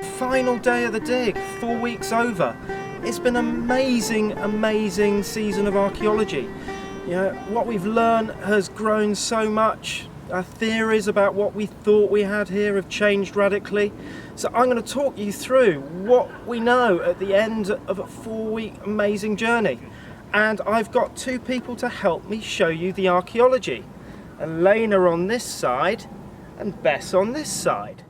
Final day of the dig, 4 weeks over. It's been an amazing season of archaeology. You know, what we've learned has grown so much. Our theories about what we thought we had here have changed radically. So I'm going to talk you through what we know at the end of a 4-week amazing journey. And I've got two people to help me show you the archaeology. Aleyna on this side and Bess on this side.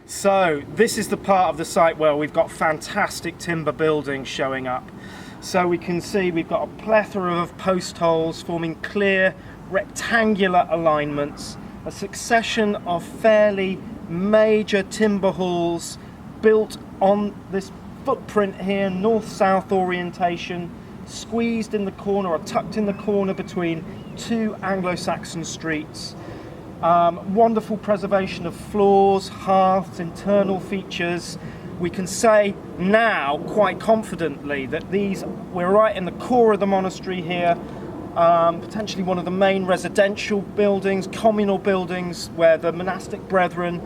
So this is the part of the site where we've got fantastic timber buildings showing up. So we can see we've got a plethora of post holes forming clear rectangular alignments, a succession of fairly major timber halls built on this footprint here, north-south orientation, squeezed in the corner or tucked in the corner between two Anglo-Saxon streets. Wonderful preservation of floors, hearths, internal features. We can say now quite confidently that we're right in the core of the monastery here, potentially one of the main residential buildings, communal buildings where the monastic brethren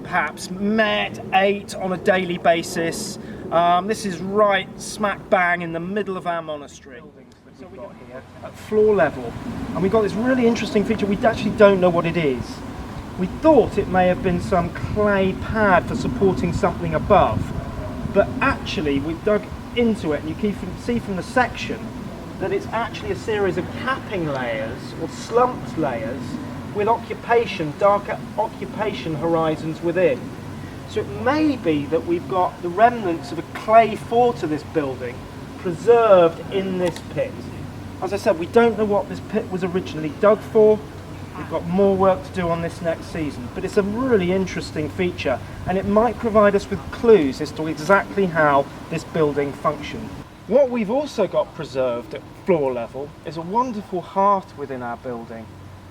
perhaps met, ate on a daily basis. This is right smack bang in the middle of our monastery. So we've got here at floor level, and we've got this really interesting feature. We actually don't know what it is. We thought it may have been some clay pad for supporting something above, but actually we've dug into it and you can see from the section that it's actually a series of capping layers or slumped layers with dark occupation horizons within. So it may be that we've got the remnants of a clay fort to this building preserved in this pit. As I said, we don't know what this pit was originally dug for. We've got more work to do on this next season, but it's a really interesting feature and it might provide us with clues as to exactly how this building functioned. What we've also got preserved at floor level is a wonderful hearth within our building.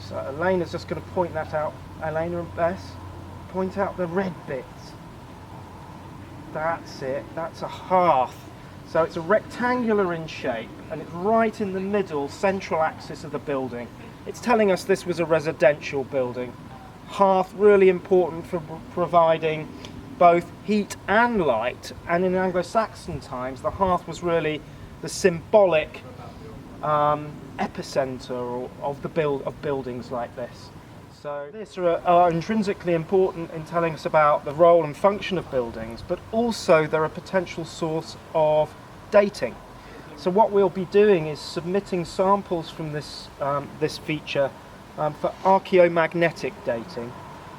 So Aleyna's just going to point that out. Aleyna and Bess, point out the red bits. That's it, that's a hearth. So it's a rectangular in shape and it's right in the middle central axis of the building. It's telling us this was a residential building. Hearth really important for providing both heat and light, and in Anglo-Saxon times the hearth was really the symbolic epicenter of buildings like this. So these are intrinsically important in telling us about the role and function of buildings, but also they're a potential source of dating. So what we'll be doing is submitting samples from this feature for archaeomagnetic dating,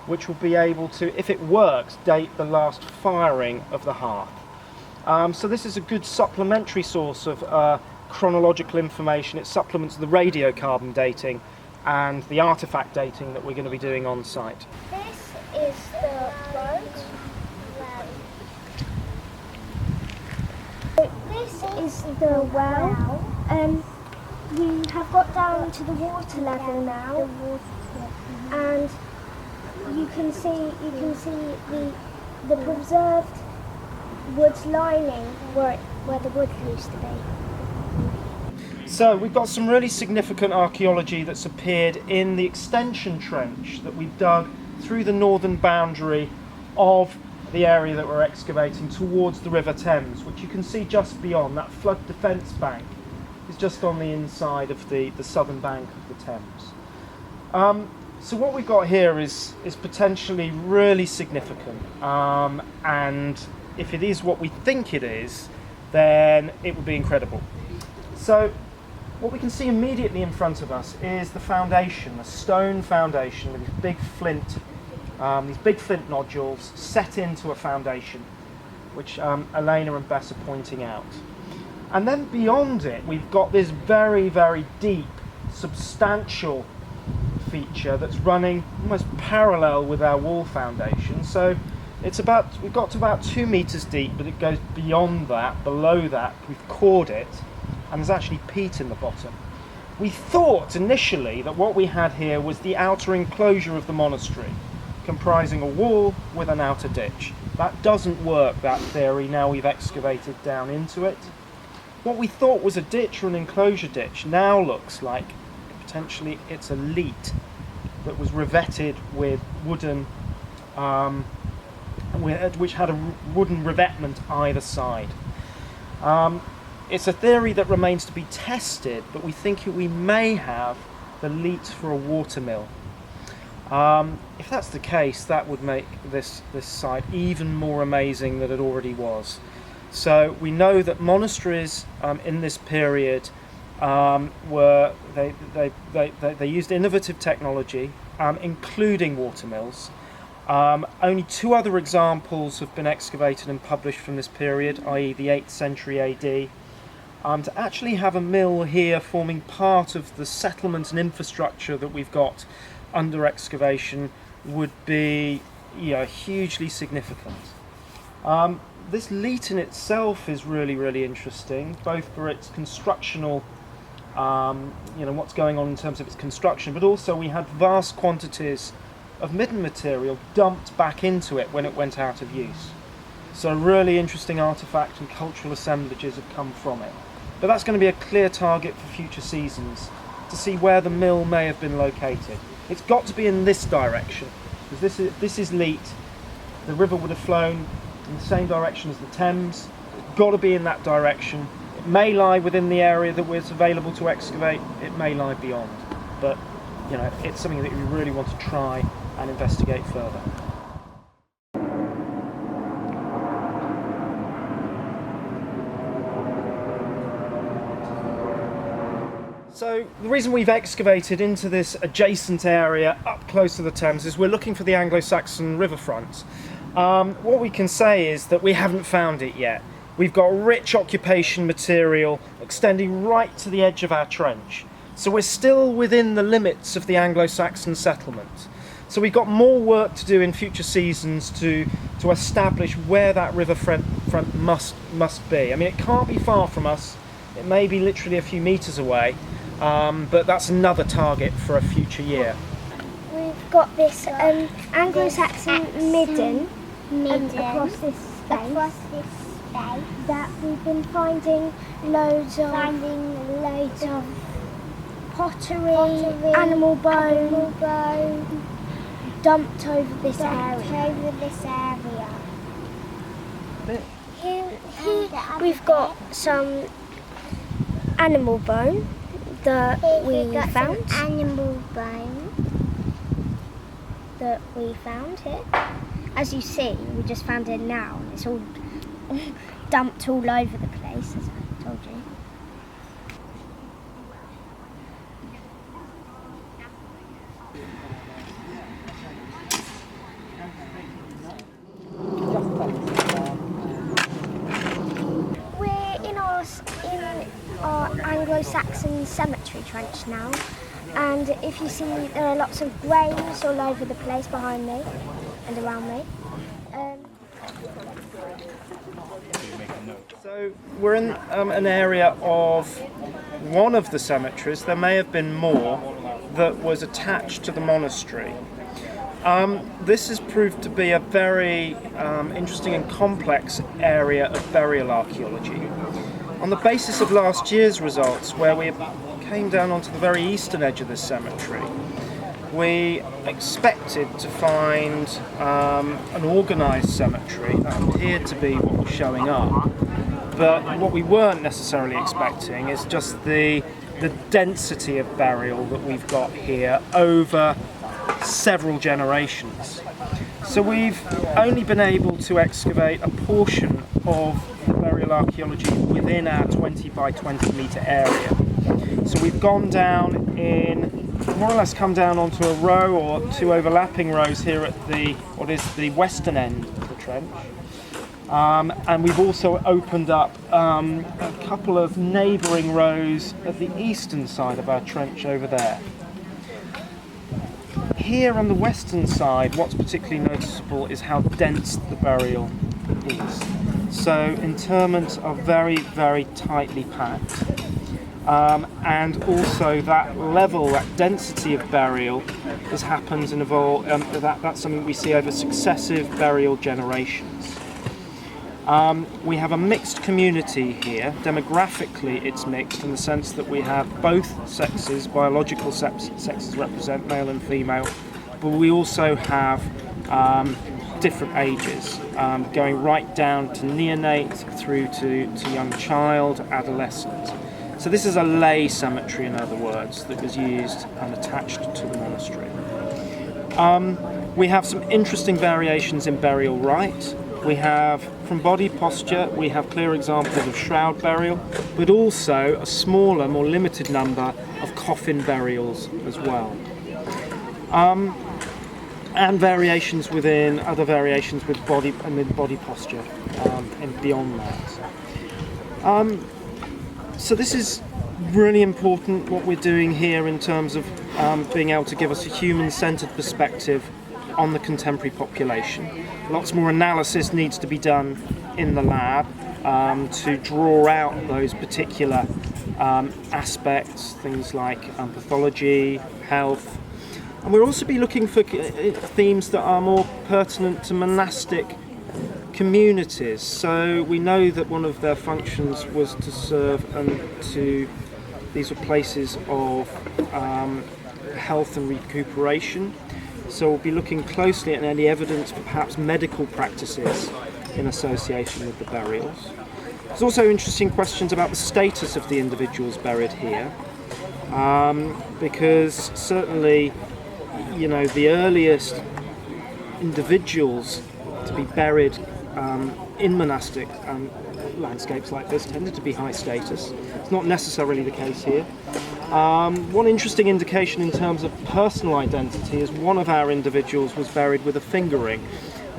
which will be able to, if it works, date the last firing of the hearth. So this is a good supplementary source of chronological information. It supplements the radiocarbon dating and the artifact dating that we're going to be doing on site. This is the road. This is the well. We have got down to the water level now, and you can see the preserved wood lining where the wood used to be. So we've got some really significant archaeology that's appeared in the extension trench that we've dug through the northern boundary of the area that we're excavating towards the River Thames, which you can see just beyond. That flood defence bank is just on the inside of the southern bank of the Thames. So what we've got here is potentially really significant, and if it is what we think it is, then it would be incredible. So what we can see immediately in front of us is the foundation, a stone foundation with these big flint nodules set into a foundation, which Aleyna and Bess are pointing out. And then beyond it, we've got this very, very deep, substantial feature that's running almost parallel with our wall foundation. So we've got to about 2 meters deep, but it goes beyond that, below that. We've cored it, and there's actually peat in the bottom. We thought initially that what we had here was the outer enclosure of the monastery, comprising a wall with an outer ditch. That doesn't work, that theory, now we've excavated down into it. What we thought was a ditch or an enclosure ditch now looks like potentially it's a leat that was revetted with wooden which had a wooden revetment either side. It's a theory that remains to be tested, but we think we may have the leat for a watermill. If that's the case, that would make this site even more amazing than it already was. So we know that monasteries in this period they used innovative technology, including watermills. Only 2 other examples have been excavated and published from this period, i.e. the 8th century AD. To actually have a mill here forming part of the settlement and infrastructure that we've got under excavation would be, hugely significant. This leat in itself is really interesting, both for its constructional, what's going on in terms of its construction, but also we had vast quantities of midden material dumped back into it when it went out of use. So a really interesting artefact and cultural assemblages have come from it. But that's going to be a clear target for future seasons to see where the mill may have been located. It's got to be in this direction, because this is leat. The river would have flown in the same direction as the Thames. It's got to be in that direction. It may lie within the area that was available to excavate. It may lie beyond. But it's something that we really want to try and investigate further. So the reason we've excavated into this adjacent area up close to the Thames is we're looking for the Anglo-Saxon riverfront. What we can say is that we haven't found it yet. We've got rich occupation material extending right to the edge of our trench. So we're still within the limits of the Anglo-Saxon settlement. So we've got more work to do in future seasons to establish where that riverfront must be. I mean, it can't be far from us. It may be literally a few metres away. But that's another target for a future year. We've got this Anglo-Saxon midden across this space that we've been finding loads of pottery, animal bone dumped over this area. Here we've got some animal bone that we found here. As you see, we just found it now. It's all dumped all over the place, as I told you. We're in our Anglo-Saxon cemetery trench now, and if you see, there are lots of graves all over the place behind me and around me. So we're in an area of one of the cemeteries. There may have been more that was attached to the monastery. This has proved to be a very interesting and complex area of burial archaeology. On the basis of last year's results, where we came down onto the very eastern edge of this cemetery, we expected to find an organised cemetery. That appeared to be what was showing up. But what we weren't necessarily expecting is just the density of burial that we've got here over several generations. So we've only been able to excavate a portion of the burial archaeology within our 20 by 20 metre area. So we've gone down more or less come down onto a row or two overlapping rows here at what is the western end of the trench. And we've also opened up a couple of neighbouring rows at the eastern side of our trench over there. Here on the western side, what's particularly noticeable is how dense the burial is. So interments are very, very tightly packed. And also that level, that density of burial has happened and evolved. That's something we see over successive burial generations. We have a mixed community here. Demographically, it's mixed in the sense that we have both sexes, biological sexes represent male and female, but we also have different ages, going right down to neonate through to young child, adolescent. So this is a lay cemetery, in other words, that was used and attached to the monastery. We have some interesting variations in burial rite. We have, from body posture, we have clear examples of shroud burial, but also a smaller, more limited number of coffin burials as well. And variations within, other variations with body posture and beyond that. So this is really important, what we're doing here in terms of being able to give us a human-centred perspective on the contemporary population. Lots more analysis needs to be done in the lab to draw out those particular aspects, things like pathology, health. And we'll also be looking for themes that are more pertinent to monastic communities. So we know that one of their functions was to serve these were places of health and recuperation. So we'll be looking closely at any evidence for perhaps medical practices in association with the burials. There's also interesting questions about the status of the individuals buried here, because certainly, you know, the earliest individuals to be buried in monastic landscapes like this tended to be high status. It's not necessarily the case here. One interesting indication in terms of personal identity is one of our individuals was buried with a fingering,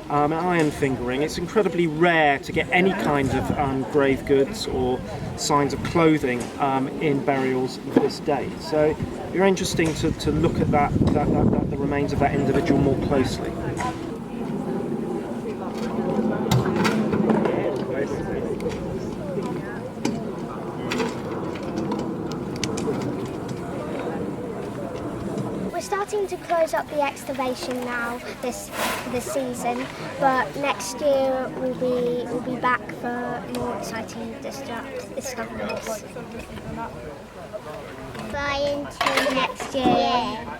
an iron fingering. It's incredibly rare to get any kind of grave goods or signs of clothing in burials of this date. So it's very interesting to look at the remains of that individual more closely. Starting to close up the excavation now this season, but next year we'll be back for more exciting discoveries. Bye until next year. Yeah.